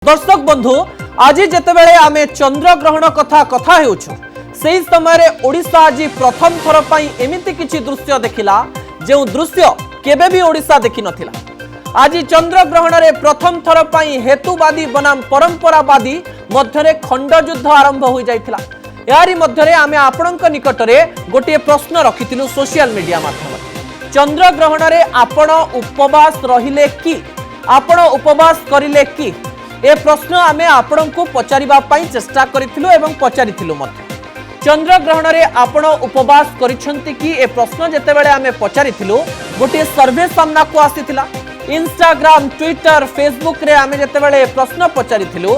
दर्शक बंधु आज जितेबाला आमे चंद्र ग्रहण कथा कथा हेउछु से समय ओडिशा आज प्रथम थर पई एमिति किछि दृश्य देखिला जो दृश्य केबे भी ओडिशा देखि नथिला। आज चंद्र ग्रहण रे प्रथम थर पई हेतुवादी बनाम परंपरावादी मध्यरे खंड युद्ध आरंभ हो जाइथिला। यारी मध्यरे आमे आपणक निकटरे गोटे प्रश्न रखिथिलु सोशल मीडिया माध्यम चंद्र ग्रहण रे आपण उपवास रहिले कि आपण उपवास करिले कि ए प्रश्न आमे आपण को पचारिबा पई चेष्टा करिथिलु एवं पचारिथिलु मध्य चंद्र ग्रहण रे आपण उपवास करिसंती कि ए प्रश्न जेते बेले आमे पचारिथिलु गोटे सर्वे सामना को आसीथिला। इंस्टाग्राम ट्विटर फेसबुक रे आमे जेते बेले प्रश्न पचारिथिलु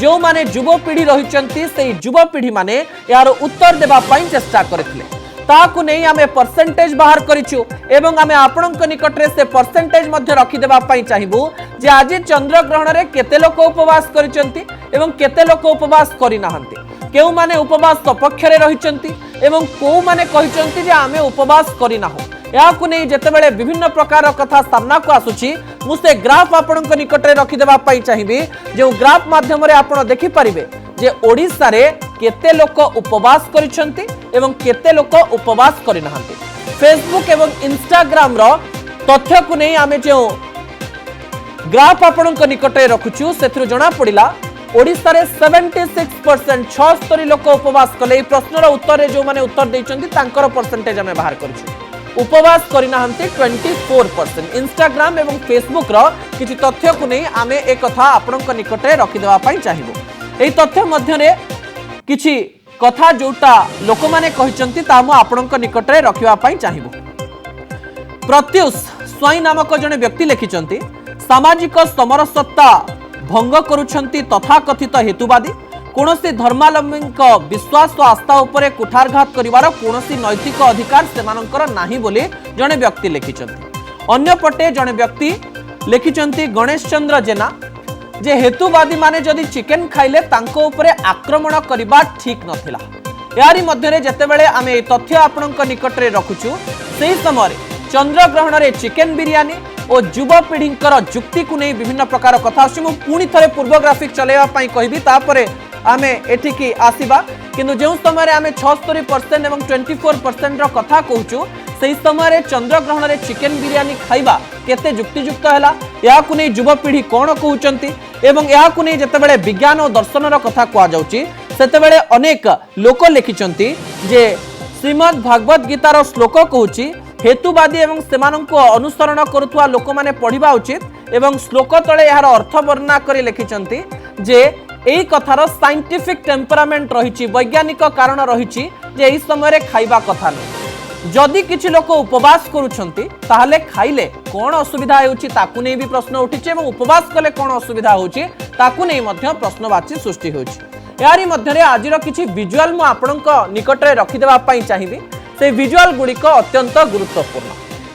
जो माने युवपीढ़ी रहिचंती से युवपीढ़ी माने यार उत्तर देबा पई चेष्टा करथिले ताकू नहीं आमे परसेंटेज बाहर करिछु एवं आमे आपणक निकटरे से परसेंटेज मध्य रखि देबा पई चाहिबु जे आज चंद्र ग्रहण रे केते लोक उपवास करिसंती एवं केते लोक उपवास करि नाहंती केउ माने उपवास सपक्ष रे रहिचंती एवं को माने कहिचंती जे आमे उपवास करि नाहु याकू नहीं जेते बेले विभिन्न प्रकार कथा सामना को आसुची मु से ग्राफ आपणक निकटरे रखि देबा पई चाहिबी जे ग्राफ माध्यम रे आपण देखि परिबे जे ओडिसा रे केते लोक उपवास करिसंती एवं केते लोक उपवास करि नाहंती। फेसबुक एवं इंस्टाग्राम रो तथ्य को नहीं आमे जो ग्राफ आपणक निकटरे रखुछु सेथरु जणा पडिला ओडिसा रे 76% 76 लोक उपवास कले। प्रश्नर उत्तर रे जो माने उत्तर दैचंती तांकर परसेंटेज हमें बाहर करिछु उपवास करि नाहंती 24%। इंस्टाग्राम एवं फेसबुक रो किछि तथ्य को नहीं आमे ए कथा आपणक निकटरे रखि देबा पई चाहिबो। एही तथ्य मध्य रे किछि कथा जोटा लोक माने कहिचंती ता मु आपणक निकटरे रखिबा पई चाहिबो। प्रत्युष स्वाई नामक जने व्यक्ति लिखिचंती सामाजिक समरसत्ता भंग करुछंती तथाकथित हेतुवादी कोनोसी धर्मावलंबी विश्वास और आस्था उपरे कुठारघात करिवार कोनोसी नैतिक अधिकार सेमानंकर नाही बोली जने व्यक्ति लिखिचंती। अन्य पटे जने व्यक्ति लिखिचंती गणेश चंद्र जेना जे हेतुवादी माने जदि चिकेन खाइले तांको उपरे आक्रमण करिबा ठीक नथिला। यारी मध्यरे जेतेबेले आमे तथ्य आपणक निकटरे रखुछु सेही समय चंद्र ग्रहण रे चिकेन बिरियानी और युवपीढ़ींकर जुक्ति को नहीं विभिन्न प्रकार कथा पुणी थे पूर्व ग्राफिक चलेवा पाई कहबी तापरे आमे एठिकी आसीबा किंतु जो समय आमे 76% एवं 24% रो कथा कहूचु सेही समय चंद्र ग्रहण रे चिकेन बिरियानी खाइबा केते जुक्तियुक्त हैला याकु नहीं युवपीढ़ी कोन कहउचंती एवं याकु नहीं जेतेबेले विज्ञान और दर्शन रो कथा कुआ जाउची सेतेबेले अनेक लोक लिखिचंती जे श्रीमद् भागवत गीतार श्लोक कहूची हेतुवादी एवं सेमानंको अनुसरण करुवा लोक माने पढ़िबा उचित एवं श्लोक तले यार अर्थ वर्णना करी लिखिचंती जे एई कथार साइंटिफिक टेम्परामेंट रहिछि वैज्ञानिक कारण रहिछि जे एई समय खाइबा कथा नै। जदि किछि लोक उपवास करूछंती ताहाले खाइले कोन असुविधा हेउछि ताकु नै भी प्रश्न उठिछि एवं उपवास कले कोन असुविधा होउछि ताकु नै मध्य प्रश्नवाची सृष्टि होउछि। यारी मध्यरे आजिर किछि विजुअल मु आपणक निकटरे रखि देबा पई चाहिबी से विजुअल गुड़िक अत्यंत गुरुत्वपूर्ण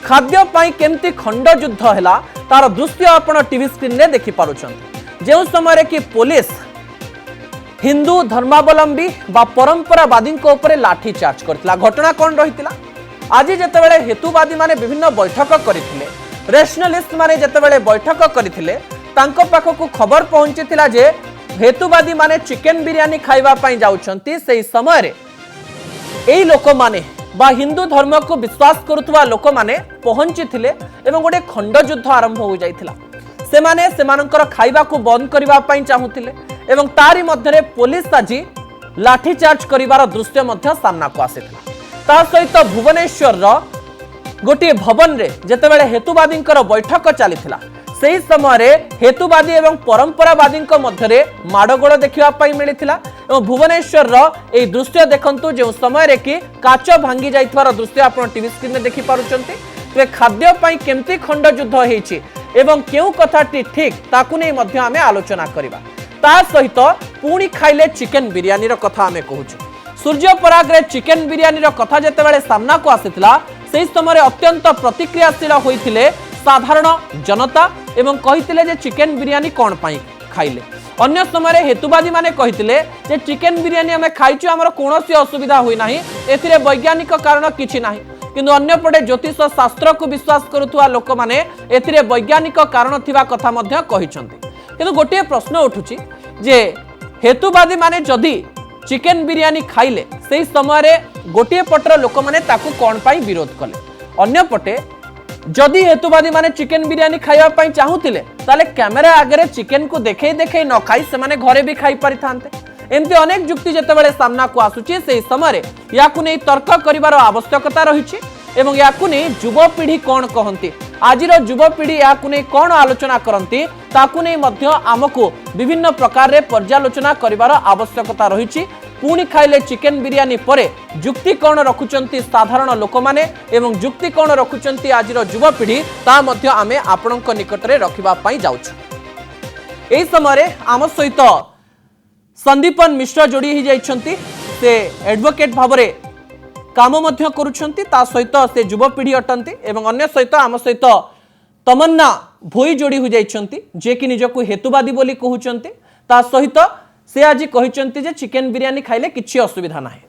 खाद्य पाई केमती खंड युद्ध हैला तार दृश्य आपण टीवी स्क्रीन रे देखि पारुछंती जे समय कि पुलिस हिंदू धर्मावलंबी बा परंपरावादी को ऊपर लाठी चार्ज करथिला। घटना कोन रहितिला आज जेतेबेले हेतुवादी माने विभिन्न बैठक करिथिले रेशनलिस्ट माने जेतेबेले बैठक करिथिले तांको पाखकु खबर पहुंचीथिला जे हेतुवादी माने चिकेन बिरियानी खाइबा पई जाउछंती सेही समय रे एई लोक माने बा हिंदू धर्म को विश्वास करुवा लोक माने पहुंची थिले एवं गोटे खंड युद्ध आरंभ हो जाइथिला। से माने सेमानंकर खाइबा को बंद करिबा पई चाहुथिले एवं तारी मध्यरे पुलिस आजी लाठी चार्ज करिवार दृश्य मध्य सामना को आसीथिला। ता सहित भुवनेश्वर रो गोटे भवन रे जेतेबेले हेतुवादींकर बैठक चलीथिला सेही समय हेतुवादी एवं परंपरावादी मध्यरे माड़गोड़ देखा मिलता और भुवनेश्वर रो दृश्य देखंतु जो समय कि काच भांगी जाइथवार दृश्य आप टीवी स्क्रीन में देखि पारुचंती ते खाद्य पई केमती खंड युद्ध हेछि एवं केउ कथाटी ठीक ताकु नै मध्य आमे आलोचना करिबा। ता सहित पुणी खाइले चिकेन बिरियानी रो कथा आमे कहूछु। सूर्यपराग रे चिकेन बिरियानी रो कथा जेतेबेले सामना को आसीथिला सेही समय अत्यंत प्रतिक्रियाशील होइथिले साधारण जनता एवं कहिथिले जे चिकेन बिरियानी कोन पई खाइले। अन्य समय हेतुवादी माने कहिथिले जे चिकेन बिरियानी हमें खाइछु हमर कोनोसी असुविधा होई नाही एथिरे वैज्ञानिक कारण किछि नाही किंतु अन्य पटे ज्योतिष शास्त्र को विश्वास करुवा लोक माने एथिरे वैज्ञानिक कारण थिबा कथा मध्य कहिसंती। किंतु गोटे प्रश्न उठुची जे हेतुवादी माने जदि चिकेन बिरियानी खाइले से समय रे गोटे पटर लोक माने ताकू कौन पाई विरोध कले अन्य पटे जदि हेतुवादी माने चिकेन बिरियानी खाइबा पाई चाहूतिले ताले कैमेरा आगे चिकेन को देखे देखे न खाई से माने घरे भी खाई पारि थांते एमती अनेक जुक्ति जेतेबेले सामना को आसुची से समय याकू नहीं तर्क करिवार आवश्यकता रही एवं याकू नहीं युवपीढ़ी कौन कहती आजिर युवपीढ़ी याकू नहीं कौन आलोचना करती ताकू नहीं मध्य आमको विभिन्न प्रकार रे पर्यालोचना करिवार आवश्यकता रही पुणी खाइले चिकेन बिरियानी परे जुक्ति कौन रखुचंती साधारण लोक माने एवं जुक्ति कौन रखुचंती आजिर युवपीढ़ी ता मध्य आमे आपणक निकटरे रखिबा पई जाउछु। एई समय आम सहित संदीपन मिश्र जोड़ी ही जाइछंती से एडवोकेट भावरे काम मध्य करुछंती ता सहित से युवपीढ़ी अटंती एवं अन्य सहित आम सहित तमन्ना भोई जोड़ी हो जाइछंती जे कि निजको हेतुवादी बोली कहउचंती ता सहित से आज कहते जे चिकेन बिरियानी खाइले किछि असुविधा नाही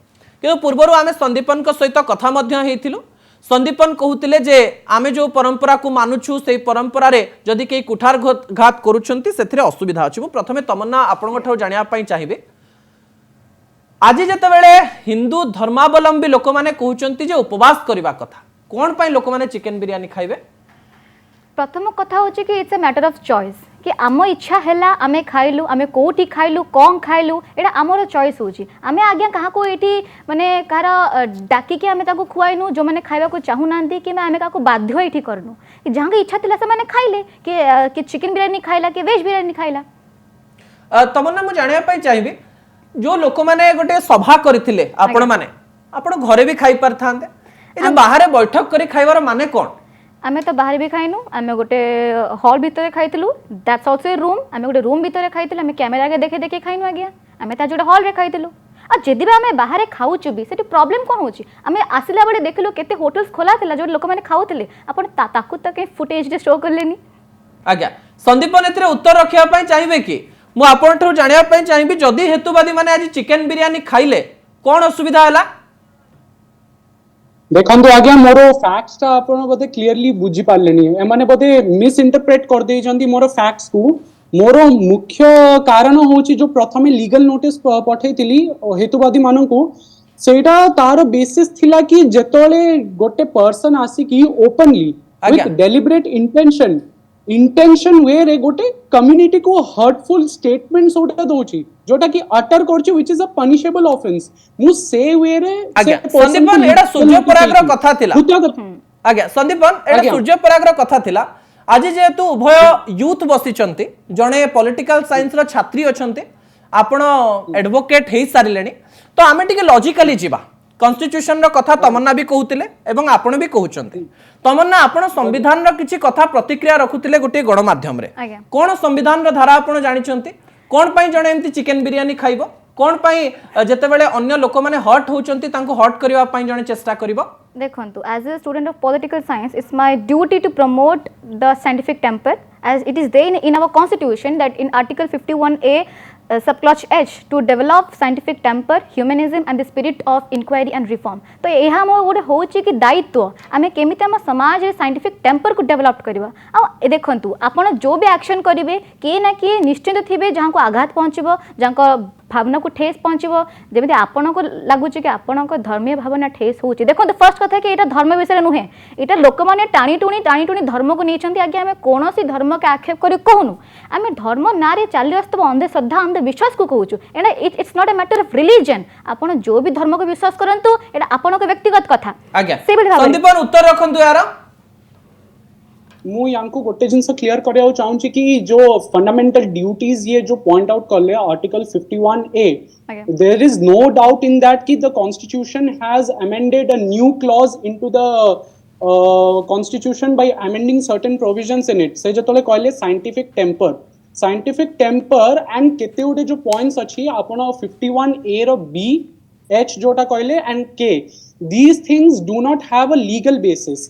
किंतु पूर्वर आमे संदीपन को सहित कथा मध्य हेतिलु संदीपन कहते जे आमे जो परंपरा को मानुछु से परंपरा रे जदि के कुठार घात करूछंती सेथिरे असुविधा अछि। प्रथमे तमन्ना आपन ठो जानिया पई चाहिबे आज जेतेबेले हिंदू धर्मावलंबी लोक माने कहउचंती जे उपवास करबा कथा कोन पई लोक माने चिकेन बिरियानी खाइबे प्रथम कथा होची कि it's a matter of choice कि आम इच्छा है आमे खाइलु आमे कोठी खाइलु कौन खाइलु एटा आमर चॉइस होची आमे आज्ञा कहा को एटी माने कार डाकी के आमे ताको खुआइनु जो माने खाइबा को चाहू नांती कि आमे काको बाध्य एठी करनु कि जहां के इच्छा थिला से माने खाइले कि चिकन बिरियानी खाइला कि वेज बिरियानी खाइला। तमन्ना मु जानिया पई चाहिबी जो लोक माने गोटे सभा करथिले आपण माने आपण घरे भी खाइ परथांते ए जो बाहर बैठक करी खाइबार माने कोन आमे तो बाहर भी खाइनु आमे गोटे हॉल भीतर खाइतलु दैट्स आल्सो ए रूम आमे गोटे रूम भीतर खाइतलु आमे कैमरा के देखे देखे खाइनु आज्ञा आमे ता जोटे हॉल रे खाइतलु आ जदि बा आमे बाहर खाउछु भी सेठी प्रॉब्लम कोन होची आमे आसिला बडे देखलु केते होटल्स खोला थिला जो लोक माने खाउथिले आपण ताकू तक फुटेज रे शो करलेनी आज्ञा संदीपन एथिरे उत्तर रखिया पई चाहिबे कि मु आपण ठो जानिया पई चाहिबी जदि हेतुवादी माने आज चिकेन बिरियानी खाइले कोन असुविधा हला देखो आज्ञा मोर फैक्ट्स ता आपण बोधे क्लियरली बुझी पारलेनी एमाने बोधे मिस इंटरप्रेट कर देई जंदी मोर फैक्ट्स को मोर मुख्य कारण होची जो प्रथमे लीगल नोटिस पठैतिली हेतुवादी मानन को सेटा तार बेसिस थिला कि जेतोले गोटे पर्सन आसी कि ओपनली विथ डेलिब्रेट इंटेंशन वे रे गोटे कम्युनिटी को हर्टफुल स्टेटमेंट्स ओटा दोची जोटा कि अटर करछि which is a punishable offence मु से वे रे संदीपन एडा सूर्य पराग रो कथा थिला आज्ञा संदीपन एडा सूर्य पराग रो कथा थिला आज जेतु उभय यूथ बसिचंती जणे पॉलिटिकल साइंस रो छात्री अछंती आपण एडवोकेट हेई सारिलेनी तो आमे टिके लॉजिकली जीवा कॉन्स्टिट्यूशन रो कथा तमन्ना भी कहउतिले एवं आपण भी कहउचंती तमन्ना आपण संविधान रो किछि कथा प्रतिक्रिया रखुतिले गोटे गण माध्यम रे कोन संविधान रो धारा आपण जानिचंती कोन पई जणे एम्ति चिकेन बिरियानी खाइबो कोन पई जेतेबेले अन्य लोक माने हर्ट होउचंती तांको हर्ट करिवा पई जणे चेष्टा करिवो देखंतु as a student of political science it's my duty to promote the scientific temper as it is there in our constitution that in article 51A subclause H to develop scientific temper humanism and the spirit of inquiry and reform तो एहा मो गोटे होची कि दायित्व आमे केमिति हम समाज रे साइंटिफिक टेम्पर को डेवलप करबा आ देखंतु आपण जो भी एक्शन करिवे के ना कि निश्चित थिबे जहां को आघात पहुंचबो जहां को भावना को ठेस पहुंचबो जेमिति आपण को लागुची कि आपण को धर्मीय भावना ठेस होची देखंतु फर्स्ट कथा कि एटा धर्म विषय नुहे एटा लोक माने टाणी टुणी धर्म को नेचंती आगे आमे कोनोसी धर्म के आक्षेप करी कहूनु आमे धर्म नारे चाली आस्तव अंधे श्रद्धा अंधे विश्वास को कहूछु एटा it's not a matter of religion आपण जो भी धर्म को विश्वास करंतु एटा आपण को व्यक्तिगत कथा आज्ञा संदीपन उत्तर रखंतु यार मु यांको गोटे जिंस क्लियर करिया चाहूची कि जो फंडामेंटल ड्यूटीज ये जो पॉइंट आउट कर ले article 51A there is no doubt in that कि the constitution has amended a new clause into the constitution by amending certain provisions in it से जतले कहले साइंटिफिक टेम्पर एंड केते उडे जो पॉइंट्स अछि आपण 51A रो B H जोटा कहले and K these things do not have a legal basis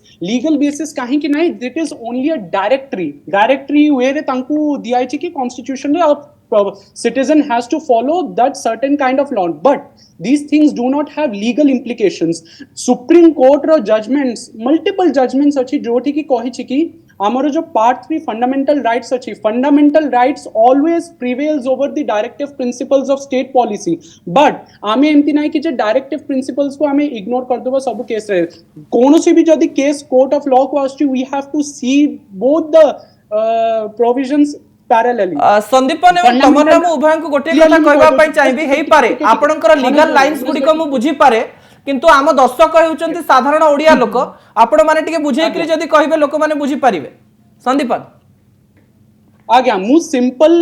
kahi ki nahi it is only a directory way re tanku diya chi ki constitution re citizen has to follow that certain kind of law, but these things do not have legal implications. Supreme Court ro judgments, multiple judgments अछि जोठी की कहि छि कि ଆମର जो part 3 fundamental rights अछि, fundamental rights always prevails over the directive principles of state policy, but आमे एमती नाही कि जे डायरेक्टिव प्रिंसिपल्स को आमे इग्नोर कर देबो सब केस रे। कोनोसी भी जदी केस कोर्ट ऑफ लॉ को आछि, we have to see both the provisions parallelly. Sandipan एवं तमन्ना मु उभय को गोटे कथा कहबा पई चाहिबी हेई पारे आपनकर लीगल लाइंस गुडी को मु बुझी पारे, किंतु आम दर्शक हेउचंती साधारण ओडिया लोक, आपण माने टिके बुझेई करी जदी कहिबे लोक माने बुझी पारिबे। संदीपन आज्ञा मु सिंपल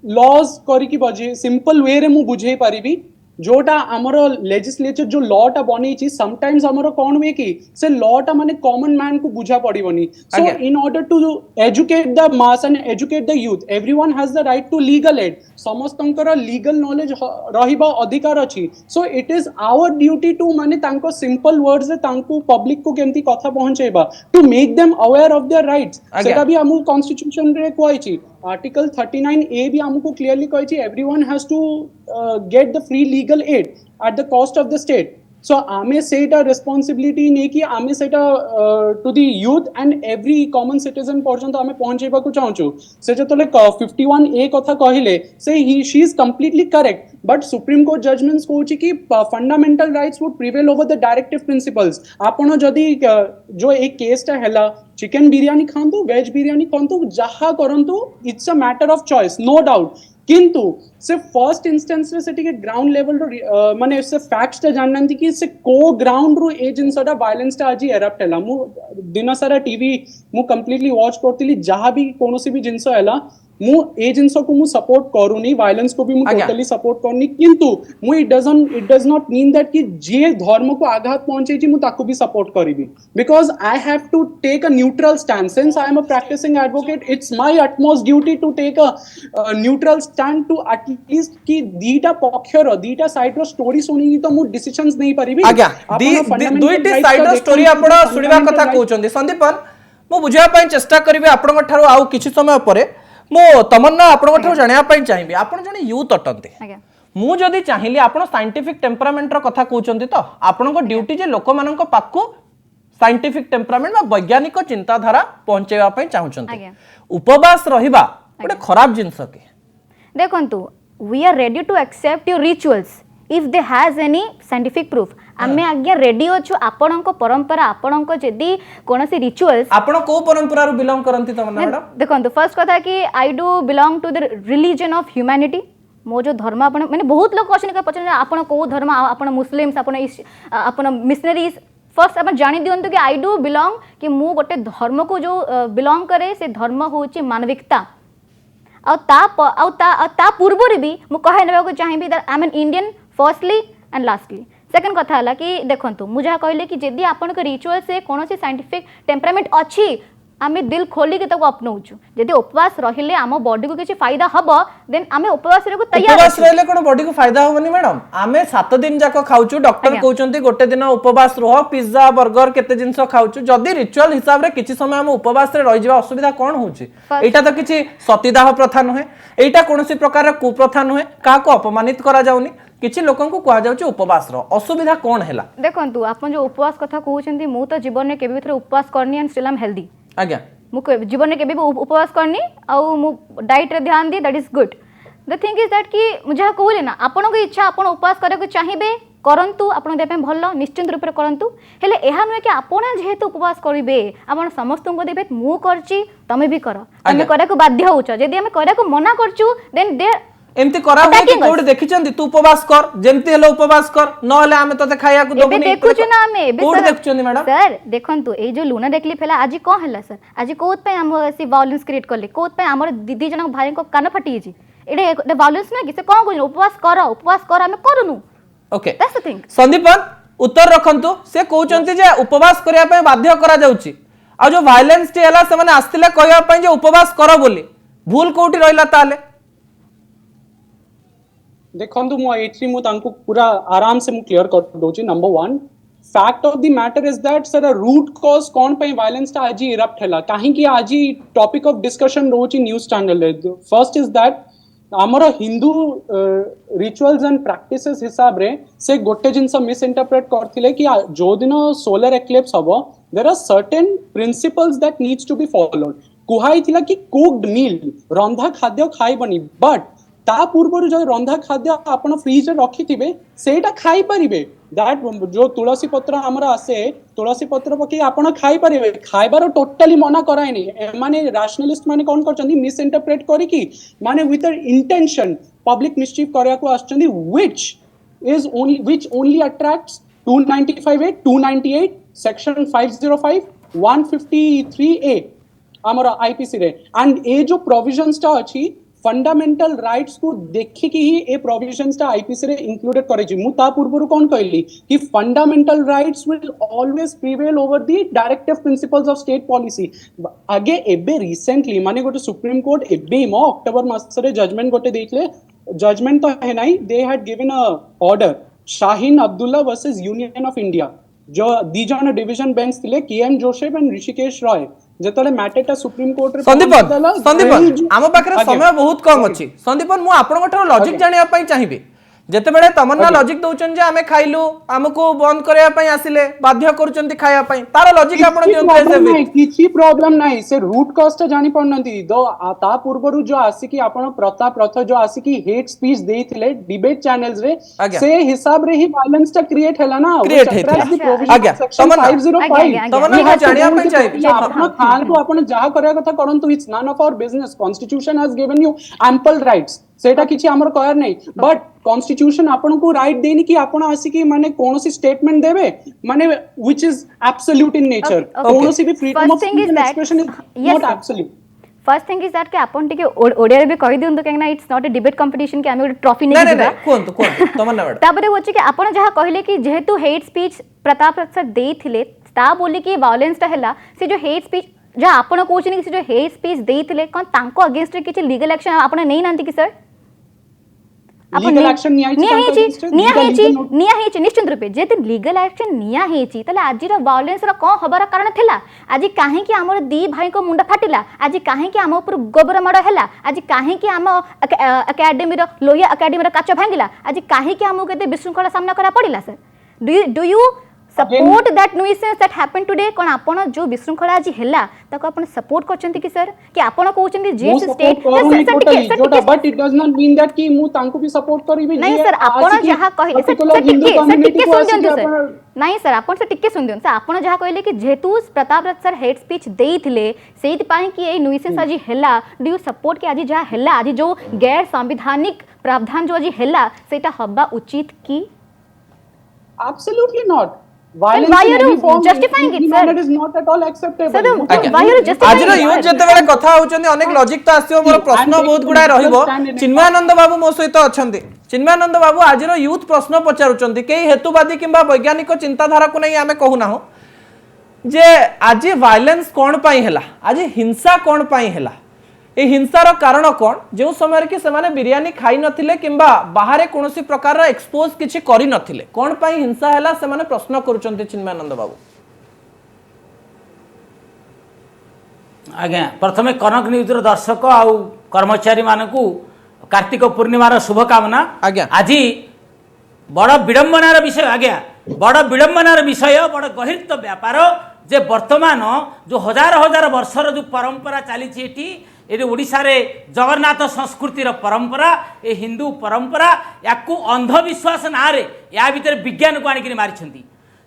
लॉज करी की बजे सिंपल वे रे मु बुझेई पारिबी जोटा हमरो लेजिस्लेचर जो लॉ टा बनै छी, समटाइम्स हमरो कोन वे की से लॉ टा माने कॉमन मैन को बुझा पड़िबनी। So in order to educate the mass and educate the youth, everyone has the right to legal aid, समस्तंकर लीगल नॉलेज रहिबा अधिकार अछि। So it is our duty to माने तांको सिंपल वर्ड्स रे तांको पब्लिक को केमती कथा पहुंचेबा, to make them aware of their rights. सेटा भी हमु कॉन्स्टिट्यूशन रे कोइ छी, आर्टिकल 39A भी हमको क्लियरली कहि छी everyone has to get the free legal aid at the cost of the state. So आमे सेटा रिस्पांसिबिलिटी नै कि आमे सेटा to the youth and every common citizen पर्यंत आमे पहुंचेबा को चाहूछु। से जतले 51A कथा कहिले से ही she is completely correct, but Supreme Court judgments कहूची कि fundamental rights would prevail over the directive principles. आपण जदी जो एक केस टा हैला चिकन बिरयानी खांतु, वेज बिरयानी खांतु, जहा करंतु, it's a matter of choice, no doubt. किंतु से फर्स्ट इंस्टेंस रे से टिके ग्राउंड लेवल रो माने से फैक्ट्स ता जाननती कि से को ग्राउंड रो ए जिनसटा वायलेंस ता आजि एरप्ट हैला। मु दिन सारा टीवी मु कंप्लीटली वॉच करतिली, जहा भी कोनोसी भी जिंस हैला मु ए जिंस को मु सपोर्ट करूनी, वायलेंस को भी मु टोटली सपोर्ट करनी, किंतु मु it does not mean that कि जे धर्म को आघात पहुंचे छी मु ताको भी सपोर्ट करिबी, because I have to take a neutral stand. Since I am a practising advocate, it's my utmost duty to take a neutral stand to at least कि दीटा पक्षर दीटा साइड रो स्टोरी सुनी तो मु डिसिजंस नहीं परिबी। आज्ञा दुईटी साइड रो स्टोरी आपण सुनिबा कथा कहउचंदी। संदीपन मु बुझिया पई चेष्टा करबी आपण ठारो आउ किछि समय परे। मो तमन्ना आपण ठारो जानिया पई चाहिबी, आपण जने यूथ अटंती, मु जदी चाहिली आपण साइंटिफिक टेम्परामेंट रो कथा कहउचंदी, तो आपण को ड्यूटी जे लोक मानन को पाकू साइंटिफिक टेम्परामेंट बा वैज्ञानिक चिंताधारा पहुंचेवा पई चाहुचंती। उपवास रहिबा गोटे खराब जिंस के देखंतु, we are ready to accept your rituals if they has any scientific proof. आमे आज्ञा रेडी अछु आपणक परंपरा, आपणक जदी कोनसी रिचुअल्स। आपण को परंपरा रो बिलोंग करंती तमन्ना मैडम? देखंतु, फर्स्ट कथा कि I do belong to the religion of humanity. मो जो धर्म आपण माने बहुत लोग क्वेश्चन के पछन आपण को धर्म, आपण मुस्लिम्स, आपण मिशनरीज। फर्स्ट आप जानी दियंतु कि आई डू बिलोंग कि मु गोटे धर्म को जो बिलोंग करे से धर्म होची मानविकता। आ ता पूर्व भी मु कहे नेबा को चाहिबी that I am an Indian firstly and lastly. Second कथा हला कि देखंतु, मु जहा कहले कि जदी आपण के रिचुअल से कोनोसी साइंटिफिक टेम्परामेंट अछि, आमे दिल खोली के तको अपनौछु। जदी उपवास रहिले आम बॉडी को किछि फायदा हबो, देन आमे उपवास रे को तैयार। उपवास रहिले कोन बॉडी को फायदा होबनी मैडम? आमे 7 दिन जाको खाउछु, डॉक्टर कहउचंती गोटे दिन उपवास रहो, पिज्जा बर्गर केते जिंस खाउछु। जदी रिचुअल हिसाब रे किछि समय हम उपवास रे रहि जिबा असुविधा कोन होउछि? एटा तो किछि सतीदाह प्रथा नहे, एटा कोनोसी प्रकार कुप्रथा नहे, का को अपमानित करा जाउनी, किछि लोकन को कहा जाउछि उपवास रो असुविधा कोन हैला? देखंतु, आपन जो उपवास कथा कहउचंती, मु तो जीवन में केबे भी उपवास करनी and still I am healthy. आज्ञा मु जीवन में केबे उपवास करनी आउ मु डाइट रे ध्यान दी, that is good. The thing is that कि मुझे कहले ना, आपन को इच्छा आपन उपवास करे को चाहिबे करंतु, आपन दे पे भलो निश्चित रूप रे करंतु। हेले एहा न कि आपन जेहेतु उपवास करिवे, आपन समस्त को देबे मु करची तमे भी कर, तमे करे को बाध्य होछ। जदी हम करे को मना करचू, देन दे एमती करा हुए कि कोड देखिचंदी तू उपवास कर, जेमती हेलो उपवास कर, न हेले आमे तते खाया को दोबनी। देखुछु ना आमे कोड देखुचंदी मैडम? सर देखंतु, ए जो लूना देखली फेला आज को हैला सर, आज कोत पे हम सी वायलेंस क्रिएट करले, कोत पे हमर दीदी जन भाई को कान फटी छि। एडे वायलेंस ना कि से कोन को उपवास कर आमे करूनु। Okay, that's the thing. Sandipan उत्तर रखंतु, से कहउचंती जे उपवास करिया पे बाध्य करा जाउची, आ जो वायलेंस टी हैला से माने आस्तिले कहया पे जे उपवास करो बोली, भूल कोठी रहला ताले? देखंतु, मु एथि मु तांको पूरा आराम से मु क्लियर कर दोची। Number 1 fact of the matter is that sir root cause कोन पे वायलेंस ता आजी इरप्ट हैला, काहे कि आजी टॉपिक ऑफ डिस्कशन रोची न्यूज़ चैनल ले। फर्स्ट इज दैट आमर हिंदू रिचुअल्स एंड प्रैक्टिसेस हिसाब रे से गोटे जिनस मिस इंटरप्रेट करथिले कि जो दिन सोलर एक्लिप्स हबो there are certain principles that needs to be followed कुहाई थिला कि कुक्ड मील रंधा खाद्य खाइबनी बट ता पूर्व जो रंधा खाद्य आपण फ्रीज रे रखी थिबे सेटा खाई परिबे दैट जो तुलसी पत्र हमर आसे तुलसी पत्र पकी आपण खाई परिबे खाइबार टोटली मना कराय नै माने रैशनलिस्ट माने कोन करचंदी मिस इंटरप्रेट करी कि माने विथ इंटेंशन पब्लिक मिसचिफ करया को आछचंदी which only attracts 295A 298 section 505 153A हमर आईपीसी रे एंड ए जो प्रोविजंस ता अछि फंडामेंटल राइट्स को देखि कि ही ए प्रोविजंस ता आईपीसी रे इंक्लूडेड करे छी मु ता पूर्वरु कोन कहली कि fundamental rights will always prevail over the directive principles of state policy आगे एबे रिसेंटली माने गोटे सुप्रीम कोर्ट एबे मो अक्टोबर मास रे जजमेंट गोटे देइतले जजमेंट तो है नाही they had given a order Shaheen Abdullah versus Union of India जो दी जन डिवीजन बेंच थिले केएम जोसेफ एंड ऋषिकेश रॉय जेतले मैटरटा सुप्रीम कोर्ट रे संदीपन आम पाखरे समय बहुत कम अछि संदीपन मु आपन गटर लॉजिक जानिया पई चाहिबे जेते बेले तमन्ना लॉजिक दउचन जे हमें खाइलु हमको बंद करया पई आसिले बाध्य करूचंती खाया पई तार लॉजिक आपन दियंते से किछि प्रॉब्लम नाही से रूट कॉस्ट जानि पड़नती दो ता पूर्वरु जो आसी कि आपन प्रताप रथ जो आसी कि हेट स्पीच देइथिले डिबेट चैनल्स रे से हिसाब रे ही वायलेंस टा क्रिएट हैला ना क्रिएट हेतला आज्ञा तमन्ना जानिया पई चाहिबे आपन खान को आपन जा करया कथा करंतु it's none of our business constitution has given you ample rights सेटा किछि हमर कहर नै बट कॉन्स्टिट्यूशन आपन को राइट देनी कि आपन आसी कि माने कोनोसी स्टेटमेंट देबे माने which is absolute in nature कोनोसी भी freedom of expression is not absolute first thing is that कि आपन टिके ओडिया रे भी कहि दियंतु केना it's not a debate competition कि हम एक ट्रॉफी नै दिबा कोन तमन्ना मैडम ताबरे होछि कि आपन जहा कहिले कि जेहेतु हेट स्पीच प्रताप सर देइथिले ता बोली कि वायलेंस ता हैला से जो हेट स्पीच जहा आपन कोछनी कि जो हेट स्पीच देइथिले कोन तांको अगेंस्ट रे किछि लीगल एक्शन आपन नै नांती कि सर लीगल एक्शन निया हेची निश्चित रूपे जेते लीगल एक्शन निया हेची तले आजिर वायलेंस रो कोन हबार कारण थिला आज काहे कि हमर दी भाई को मुंडा फाटिला आज काहे कि हम ऊपर गोबर माड हैला आज काहे कि हम एकेडमी रो लोहिया एकेडमी रो काच भांगिला आज काहे कि हम केते विशृंखला सामना करा पड़िला sir do you support that nuisance that happened today कोन आपन जो विशृंखला आज हैला ताको आपन सपोर्ट करचंती कि सर कि आपन कहउचंती जे state but it does not mean that कि मु तांको भी सपोर्ट करिबे नहीं सर आपन जहा कहिले सर टिके सुन दियंतु सर नहीं सर आपन से टिके सुन दियंतु आपन जहा कहिले कि जेतु प्रताप रथ सर हेट स्पीच देइथिले सेति पाई कि ए न्यूसेंस आज हैला डू यू सपोर्ट कि आज जहा हैला आज जो गैर संवैधानिक प्रावधान जो आज हैला सेटा हबा उचित की absolutely not Violence why are you justifying it sir that is not at all acceptable sir why are you justifying आजरो यूथ जते बेले कथा होचंदी अनेक लॉजिक तो आसीओ मोर प्रश्न बहुत गुडा रहिबो चिन्मयानंद बाबू मो सहित अछंती चिन्मयानंद बाबू आजरो यूथ प्रश्न पचारुचंदी के हेतुवादी किंबा वैज्ञानिक चिंताधारा को नै आमे कहू ना हो जे आज वायलेंस कोन पई हैला आज हिंसा कोन पई हैला ए हिंसार कारण कौन जो समय कि सेमाने बिरियानी खाई नथिले किंबा बाहर कोनोसी प्रकार एक्सपोज किछि करि नथिले कोन पई हिंसा हैला सेमाने प्रश्न करूचंती चिन्मयानंद बाबू आज्ञा प्रथमे कनक न्यूज रो दर्शक आउ कर्मचारी मानकू कार्तिक पूर्णिमार शुभकामना आज्ञा आज बड़ विडंबनार विषय आज्ञा बड़ विडंबनार विषय बड़ गहिरत व्यापार जे वर्तमान जो हजार हजार वर्षर जो परंपरा चली ये ओडिशा रे जगन्नाथ संस्कृतिर परंपरा ए हिंदू परंपरा याकू अंधविश्वास ना रे या भीतर विज्ञान को आनिक मारी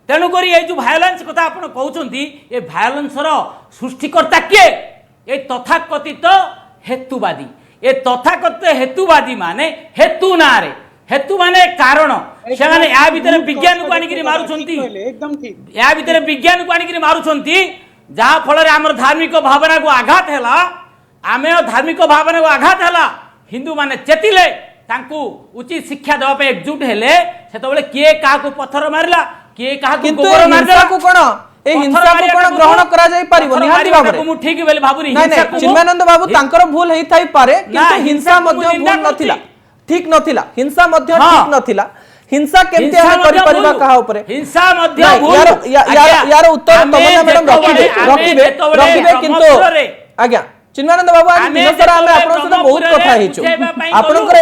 तेणुक ये जो भायोलेंस कथा आपन कहउचंती ए भायोलेंस रो सृष्टिकर्ता किए ए तथाकथित हेतुवादी ए तथाकथित हेतुवादी माने हेतु ना रे हेतु माने कारण से माने या भीतर विज्ञान को आनिक मारुचंती एकदम ठीक या भीतर विज्ञान को आनिक मारुचंती जहा फल रे हमर धार्मिक भावना को आघात हैला आमे धार्मिक भावना को आघात हैला हिंदू माने चेतिले तांकू उचित शिक्षा देवा पे एकजुट हेले सेतबेले किए काहा को पत्थर मारला किए काहा को गोबर मारला को कोन ए हिंसा को कोन ग्रहण करा जाई परिबो निहाती भाबरे मु ठीक बेले भाबुनी हिंसा को चिन्मयानंद बाबू तांकर भूल हेई थाई पारे किंतु हिंसा मध्य भूल नथिला ठीक नथिला हिंसा मध्य ठीक नथिला हिंसा केमते हम करि परिबा कहा ऊपर हिंसा मध्य यार उत्तर तमन्ना मैडम रखिबे किंतु आज्ञा चिन्मयानंद बाबू आज आमे दिन सारा आमे जेतबेले आपन सहित बहुत ब्रह्मपुररे कथा हेचु बुझेबा ପାଇଁ आपनकर गलु।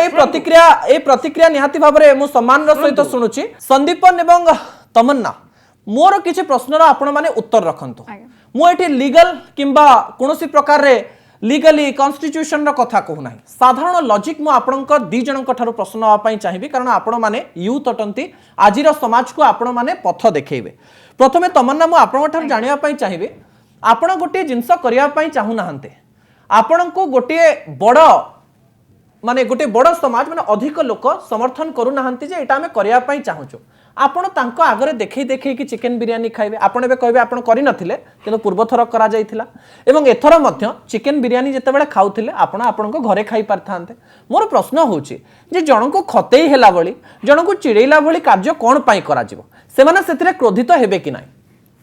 ए प्रतिक्रिया निहाती भाबरे मु सम्मान रो सहित सुनुची संदीपन एवं तमन्ना मोर किछि प्रश्नर आपण माने उत्तर रखंतु मु एठी लीगल किंबा कोनोसी प्रकार रे लीगली कॉन्स्टिट्यूशन रो कथा कहू नाही साधारण लॉजिक मु आपनकर दी जनक ठारो प्रश्न नवा पई चाहिबी कारण आपण माने यूथ अटंती आजिर समाज को आपण माने पथ देखैबे प्रथमे तमन्ना मु आपण ठार जानिया पई चाहिबी आपण गोटे जिंस करिया पई चाहू नाहंते आपण को गोटे बड़ माने गोटे बड़ समाज माने अधिक लोक समर्थन करू नाहंती जे एटा हमें करिया पई चाहूछु आपण तांको आगरे देखै देखै कि चिकन बिरयानी खाइबे आपण बे कहबे आपण करि नथिले किंतु पूर्व थर करा जायथिला एवं एथर मध्य चिकन बिरयानी जते बेले खाउथिले आपण आपण को घरे खाइ परथांते मोर प्रश्न होउची जे जण को खतेई हेला बळी जण को चिड़ैला बळी कार्य कोन पई करा जिवो से माने सेतिरे क्रोधित हेबे कि नाही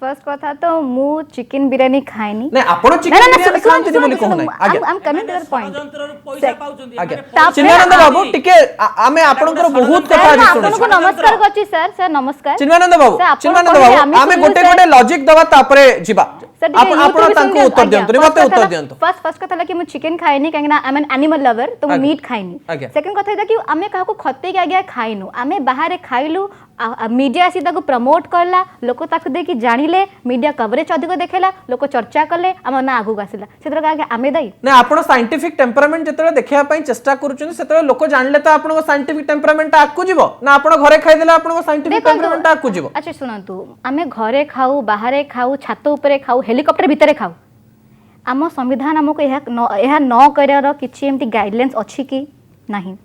फर्स्ट कथा तो मु चिकन बिरयानी खाइनी नै आपण चिकन बिरयानी खांती बोली कहू नाही I am coming to that point षडयंत्रରୁ ପଇସା ପାଉଛନ୍ତି आगे तापरे चिन्मयानंद बाबू टिके आमे आपनकर बहुत कथा आज आपनको सुनिछु नमस्कार करछि सर नमस्कार चिन्मयानंद बाबू सर, आपण चिन्मयानंद कहले बाबू आमी आमे सुनिलु गोटे सर। गोटे लॉजिक दवा तापरे जिबा सर, ठीक है, आपण YouTube तांको सुनिए, उत्तर आज्ञा। दियंतु मते उत्तर कथा- दियंतु फर्स्ट कथा कि मु चिकन खाइनी काहे ना आई एम एन एनिमल लवर तो मु आज्ञा। मीट खाइनी आज्ञा। सेकंड कथा है कि आमे काहको खते के आगे खाइनु आमे बाहर खाइलु मीडिया आसी ताको प्रमोट करला लोक ताको देखि जानिले मीडिया कवरेज अधिक देखेला लोक चर्चा करले हम ना आगु आसिला सेतर आगे आमे दाई ना आपण साइंटिफिक टेम्परामेंट जतरे देखिया पई चेष्टा करूछन सेतरे लोक जानले त आपण साइंटिफिक टेम्परामेंट आकु जिवो ना आपण घरे खाइ देला आपण साइंटिफिक टेम्परामेंट आकु जिवो अच्छा सुनंतु आमे घरे खाऊ बाहर खाऊ छात ऊपर खाऊ हेलिकॉप्टर भितरे खाऊ आम संविधान आमको यह न कर किसी एमती गाइडलाइंस अच्छी कि नहीं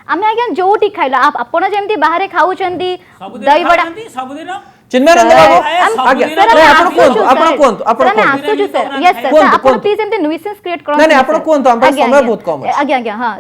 आमे आज्ञा जोटी खाइला आपण जेमती बाहर खाउचंदी दही बड़ा ସବୁଦିନ चिन्मयानंद बाबू सर, आगे सर, नहीं आपण आसुछु, कोंतु सर। आपण कोंतु आपण सर, मैं कोंतु आसुछु, सर। Yes, sir, कोंतु, sir, आपण कोंतु। प्लीज एमती न्यूसेंस क्रिएट करन नहीं, नहीं, आपण कोंतु, हम पास समय बहुत कम अछि। आज्ञा आज्ञा हां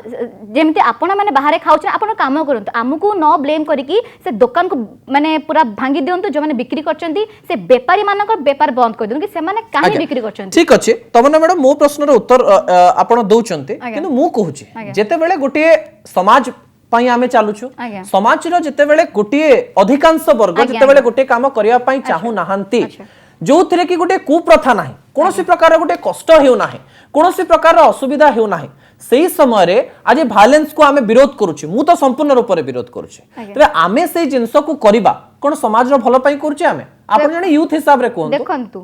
जेमती आपण माने बाहर खाउछ आपण काम करंतु हमकु न ब्लेम करिकि से दुकान को माने पूरा भांगी दियंतु जो माने बिक्री करचंदी से व्यापारी मानकर व्यापार बंद कर दियंतु कि से माने काहे बिक्री करचंदी ठीक अछि तमन्ना मैडम मो प्रश्नर उत्तर आपण दउचंती किंतु मु कहूची जेते बेले गोटे समाज पई आमे चालुछु आज्ञा। समाज रो जेते बेले गोटे अधिकांश वर्ग आज्ञा, जेते बेले गोटे काम करिया पई चाहू नाहंती अच्छा। जो थिरे कि गोटे कुप्रथा नाही कोनोसी प्रकार गोटे कष्ट हेउ नाही कोनोसी प्रकार असुविधा हेउ नाही सेही समय रे आज भाइलेंस को आमे विरोध करूची मु तो संपूर्ण रूप रे विरोध करूची तबे आमे सेही जिंस को करिबा कोन समाज रो भलो पई करूची आमे आपण जने यूथ हिसाब रे कोन देखंतु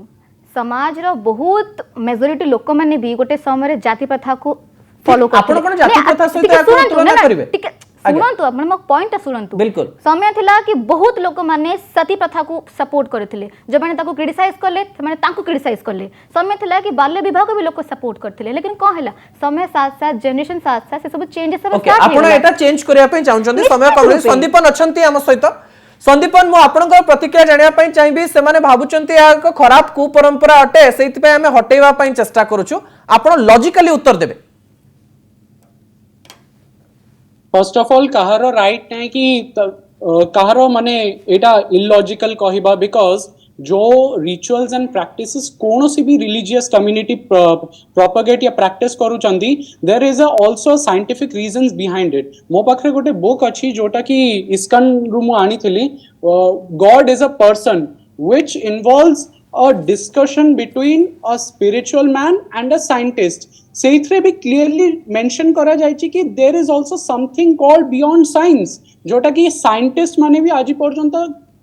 समाज रो बहुत मेजॉरिटी लोक माने भी गोटे समय रे जाति प्रथा को फॉलो करते आपण कोन जाति प्रथा सहित याको तुलना करिवे सुनंतु आपण मो पॉइंट सुनंतु बिल्कुल। समय थिला कि बहुत लोक माने सती प्रथा को सपोर्ट करथिले जो माने ताको क्रिटिसाइज करले माने ताको क्रिटिसाइज करले समय थिला कि बाल्य विवाह को भी लोक सपोर्ट करथिले लेकिन को हैला समय साथ साथ जनरेशन साथ साथ से सब चेंजेस सब ओके आपण एटा चेंज करिया पई चाहउछन्ती समय कम संदीपन अछन्ती हम सहित संदीपन मो आपनकर प्रतिक्रिया जानिया पई चाहिबी से माने भाबुचन्ती या खराब कु परंपरा अटे सेति पई हमें हटेवा पई चेष्टा करूछु आपण लॉजिकली उत्तर देबे फर्स्ट ऑफ ऑल कहार राइट नहीं कि कहार माने एटा इलॉजिकल कहिबा बिकॉज जो रिचुअल्स एंड प्रैक्टिसेस कौन सी भी रिलीजियस कम्युनिटी प्रोपगेट या प्रैक्टिस करूचंदी there is also scientific reasons behind it मो पाखरे गोटे बुक अछि जोटा कि इस्कन रु मु आनी थिली God is a person which involves a discussion between a spiritual man and a scientist सेइथरे भी क्लियरली मेंशन करा जायछि कि there is also something called beyond science जोटा कि साइंटिस्ट माने भी आज पर्यंत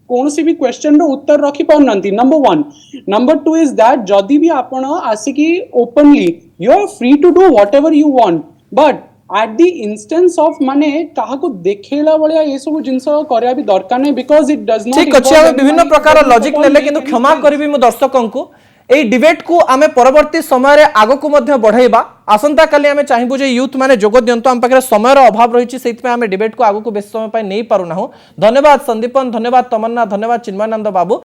कोनोसी भी क्वेश्चन रो उत्तर रखि पाउनंती नंबर 1 नंबर 2 इज दैट जदी भी आपण आसिकी openly you are free to do whatever you want but at the instance of माने काहा को देखेला बळिया ए सब जिंस करया भी दरकार नै बिकॉज़ इट डज नॉट ठीक अछि हम विभिन्न प्रकार लॉजिक लेले किंतु क्षमा करबी मो दर्शकों को एई डिबेट को आमे परवर्ती समय रे आगो को मध्य बढ़ाइबा आसंता काली आमे चाहिबु जे यूथ माने जोग दियंतो हम पाखरे समय रो अभाव रहिछि सेति आमे डिबेट को आगो को बेस समय पाई नै पारु ना हो धन्यवाद संदीपन धन्यवाद तमन्ना धन्यवाद चिन्मयानंद बाबू।